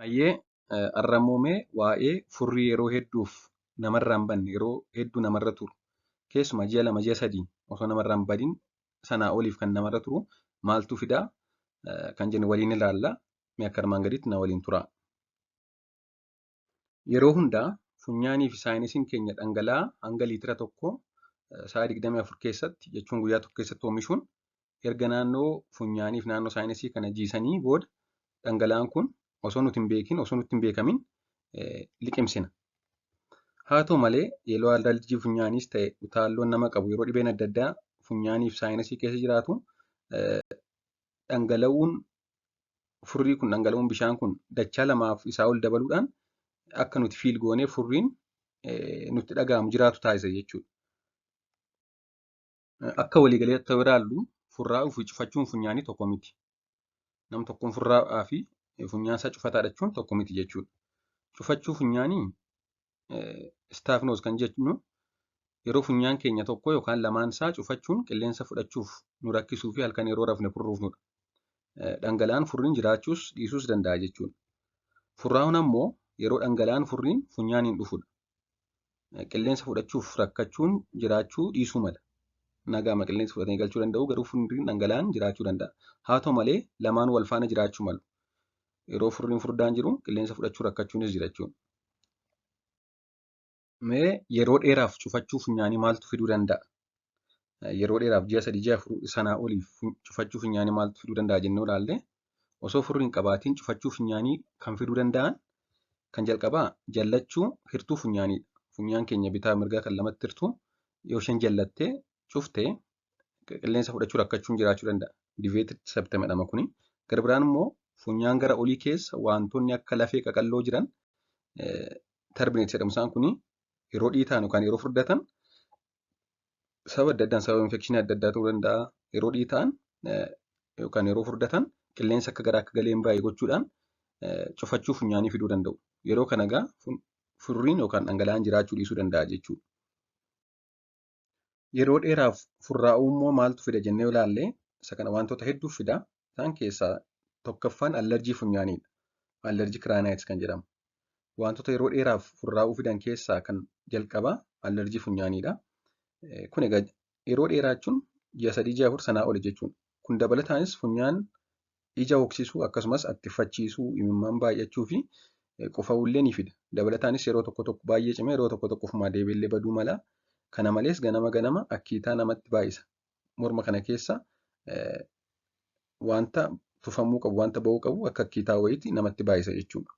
Hayyee arramoomee waa'ee furrii yeroo hedduuf namarraa hin banne yeroo hedduu namarra turu keessumaa ji'a 2 ji'a 3 osoo namarraa hin badin sanaa oliif kan namarra turu maaltu fidaa kan jennu waliin ilaalla. Mee akka armaan gadiitti na waliin turaa. Yeroo hundaa funyaanii fi saayinasiin keenya dhangala'aa hanga liitira tokkoo sa'a 24 keessatti jechuun guyyaa tokko keessatti oomishuun erga naannoo funyaanii fi naannoo saayinasii kana jiisanii booda dhangala'aan kun osoo nuti hin beekin osoo nutti hin beekamin liqimsina. Haa ta'u malee yeroo alerjii funyaaniis ta'e utaalloon nama qabu yeroo dhibeen adda addaa funyaanii fi saayinasii keessa jiraatu dhangala'uun furrii kun dhangala'uun bishaan kun dachaa lamaaf isaa ol dabaluudhaan akka nuti fiil goonee furriin nutti dhaga'amu jiraatu taasisa jechuudha. Akka waliigaleetti yoo ilaallu furraa'uu fi cufachuun funyaanii tokko miti. Nam tokkoon furraa'aa fi funyaan isaa cufataadha jechuun tokko miti jechuudha. Cufachuu funyaanii istaafnoos kan jennu yeroo funyaan keenya tokko yookaan lamaan isaa cufachuun qilleensa fudhachuuf nu rakkisuu fi halkan yeroo rafne furruufnudha. Dhangala'aan furriin jiraachuus dhiisuus danda'a jechuudha. Furraa'uun ammoo yeroo dhangala'aan furriin funyaaniin dhufudha. Qilleensa fudhachuuf rakkachuun jiraachuu dhiisuu mala. Nagaama qilleensa fudhatanii galchuu danda'u garuu furriin dhangala'aan jiraachuu danda'a. Haa ta'u malee lamaan wal faana jiraachuu malu. Yeroo furriin furdaan jiru qilleensa fudhachuu rakkachuunis jira jechuudha. Mee yeroo dheeraaf cufachuu funyaanii maaltu fiduu danda'a? Yeroo dheeraaf ji'a 3 ji'a 4 sanaa oliif cufachuu funyaanii maaltu fiduu danda'a jennee ilaalle osoo furriin qabaatiin cufachuu funyaanii kan fiduu danda'an kan jalqabaa jallachuu hirtuu funyaaniidha. Funyaan keenya bitaa mirgaa kan lamatti hirtuu yoo isheen jallattee cuftee qilleensa fudhachuu rakkachuun jiraachuu danda'a. Diveeted septum jedhama kuni. Gara biraan immoo funyaan gara olii keessa wantoonni akka lafee qaqalloo jiran tarbineet jedhamu isaan kuni yeroo dhiitaan yookaan yeroo furdatan sababa adda addaan sababa infekshinii adda addaa ta'uu danda'a. Yeroo dhiitaan yookaan yeroo furdatan qilleensa akka garaa akka galee hin baay'ee gochuudhaan cufachuu funyaanii fiduu danda'u. Yeroo kana egaa furriin yookaan dhangala'aan jiraachuu dhiisuu danda'a jechuudha. Yeroo dheeraaf furraa'uu immoo maaltu fida jennee ilaalle isa kana wantoota hedduu fida. Isaan keessaa tokkoffaan alerjii funyaaniidha. Alerjii kiraanaayitis kan jedhamu. Wantoota yeroo dheeraaf furraa'uu fidan keessaa kan jalqabaa alerjii funyaaniidha. Kun egaa yeroo dheeraa jechuun ji'a 3 ji'a 4 sanaa oli jechuudha. Kun dabalataanis funyaan ija hoksisuu akkasumas attifachiisuu imimmaan baay'achuu fi qufa'uullee ni fida. Dabalataanis yeroo tokko tokko baay'ee cimee yeroo tokko tokko ofumaa deebiillee baduu mala. Kana malees ganama akkiitaa namatti baay'isa. Morma kana keessa wanta tufamuu qabu wanta ba'uu qabu akka akkiitaa wayiitti namatti baay'isa jechuudha.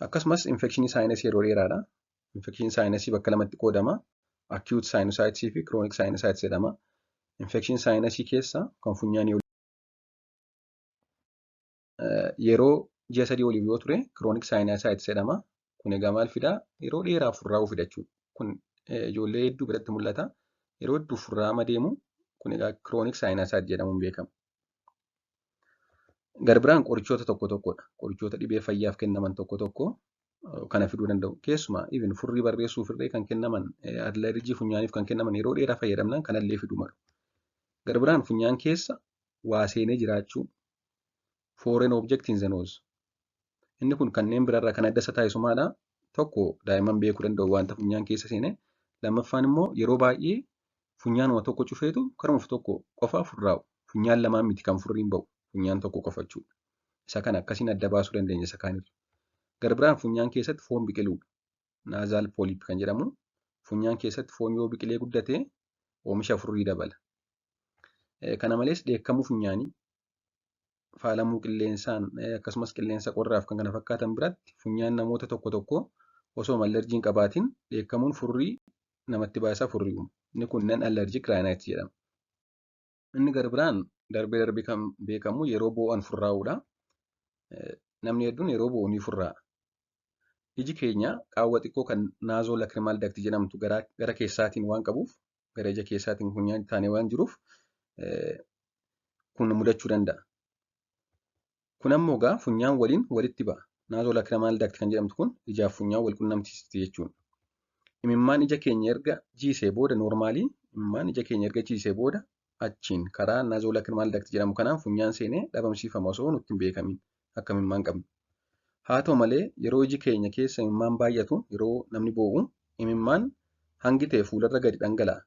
Akkasumas infekshinii saayinasii yeroo dheeraadha. Infekshinii saayinasii bakka lamatti qoodama. Acute sinusitis fi chronic sinusitis jedhama. Infekshinii saayinasii keessa kan funyaanii yeroo ji'a 3 oliif yoo ture chronic sinusitis jedhama. Kun egaa maal fidaa? Yeroo dheeraaf furraa'uu fida jechuudha. Kun ijoollee hedduu biratti mul'ata. Yeroo hedduu furraa'ama deemu kun egaa chronic sinusitis jedhamuun beekama. Gara biraan qorichoota tokko tokkodha. Qorichoota dhibee fayyaaf kennaman tokko tokko kana fiduu danda'u. Keessumaa even furrii barreessuuf illee kan kennaman alerjii funyaaniif kan kennaman yeroo dheeraa fayyadamnaan kanallee fiduu malu. Gara biraan funyaan keessa waa seenee jiraachuu foreign object in the nose. Inni kun kanneen biraarraa kan adda isa taasisu maadha? Tokko daa'imman beekuu danda'u wanta funyaan keessa seenee. Lammaffaan immoo yeroo baay'ee funyaanuma tokko cufeetu karamuuf tokko qofaa furraa'u. Funyaan lamaan miti kan furriin ba'u. Funyaan tokko qofa jechuudha. Isa kana akkasiin adda baasuu dandeenya isa kaanirra. Gara biraan funyaan keessatti foon biqiluudha. Naazaal pooliip kan jedhamu. Funyaan keessatti foon yoo biqilee guddate oomisha furrii dabala. Kana malees dheekkamuu funyaanii faalamuu qilleensaan akkasumas qilleensa qorraaf kan kana fakkaatan biratti funyaan namoota tokko tokko osoo alerjiin qabaatiin dheekkamuun furrii namatti baay'isaa furrii uuma. Inni kun nan alerjik raayinaayitis jedhama. Inni gara biraan darbee kan beekamu yeroo boo'an furraa'uudha. Namni hedduun yeroo boo'u ni furraa'a. Iji keenya qaawwa xiqqoo kan naazoo laakrimaal dakti jedhamtu gara keessaatiin waan qabuuf gara ija keessaatiin funyaan taanee waan jiruuf kun mudachuu danda'a. Kun ammoo egaa funyaan waliin walitti ba'a. Naazoo laakrimaal dakti kan jedhamtu kun ijaaf funyaan wal qunnamsiisti jechuudha. Imimmaan ija keenya erga jiisee booda noormaalii imimmaan ija keenya erga jiisee booda achiin karaa naazoo laakrimaal dakti jedhamu kanaan funyaan seenee dhabamsiifama osoo nutti hin beekamin akka imimmaan qabnu. Haa ta'u malee yeroo iji keenya keessa imimmaan baay'atu yeroo namni boo'u imimmaan hangi ta'e fuularra gadi dhangala'a.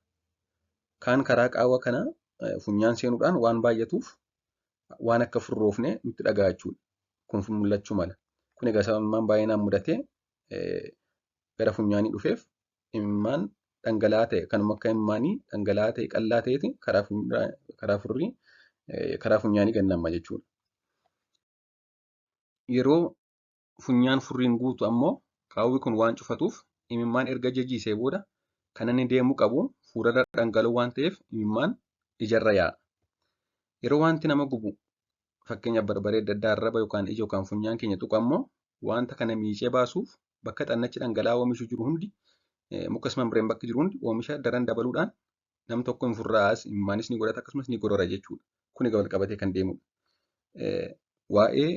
Kaan karaa qaawwa kana funyaan seenuudhaan waan baay'atuuf waan akka furroofne nutti dhaga'a jechuudha. Kun mul'achuu mala. Kun egaa sababa imimmaan baay'inaan mudatee gara funyaanii dhufeef imimmaan dhangala'aa ta'e kanuma akka imimmaanii dhangala'aa ta'e qal'aa ta'eeti karaa funyaanii gad namma jechuudha. Yeroo funyaan furriin guutu ammoo qaawwi kun waan cufatuuf imimmaan erga jajjiisee booda kan inni deemuu qabu fuularra dhangala'uu waan ta'eef imimmaan ijarra yaa'a. Yeroo wanti nama gubu fakkeenyaaf barbaree adda addaa arraba yookaan ija yookaan funyaan keenya tuqu ammoo wanta kana miicee baasuuf bakka xannachi dhangala'aa oomishu jiru hundi mukas mamreen bakki jiru hundi oomisha daran dabaluudhaan nam tokko hin furraa'as imimmaanis ni godhata akkasumas ni gorora jechuudha. Kun egaa wal qabatee kan deemudha. Waa'ee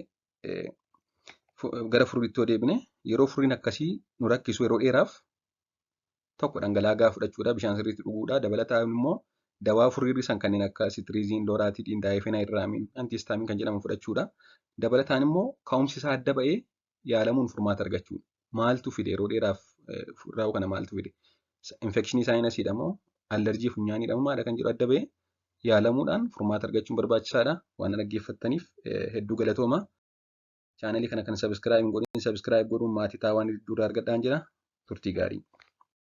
gara furriitti yoo deebine yeroo furriin akkasii nu rakkisu yeroo dheeraaf tokko dhangala'aa gahaa fudhachuudha, bishaan sirriitti dhuguudha. Dabalataan immoo dawaa furrii hir'isan kanneen akka sitiriiziin, looraatiidiin, daayifenaayidiraamiin, antiistaamiin kan jedhamu fudhachuudha. Dabalataan immoo ka'umsi isaa adda ba'ee yaalamuun furmaata argachuudha. Maaltu fide yeroo dheeraaf raawwu kana maaltu fide? Infekshinii saayinasiidha moo allerjii funyaaniidha moo maadha kan jedhu adda ba'ee yaalamuudhaan furmaata argachuun barbaachisaadha. Waan dhaggeeffattaniif hedduu galatooma. Chaanalii kana kan sabiskiraayib godhuun maatii taawwan dura argadhaan jira. Turtii gaarii.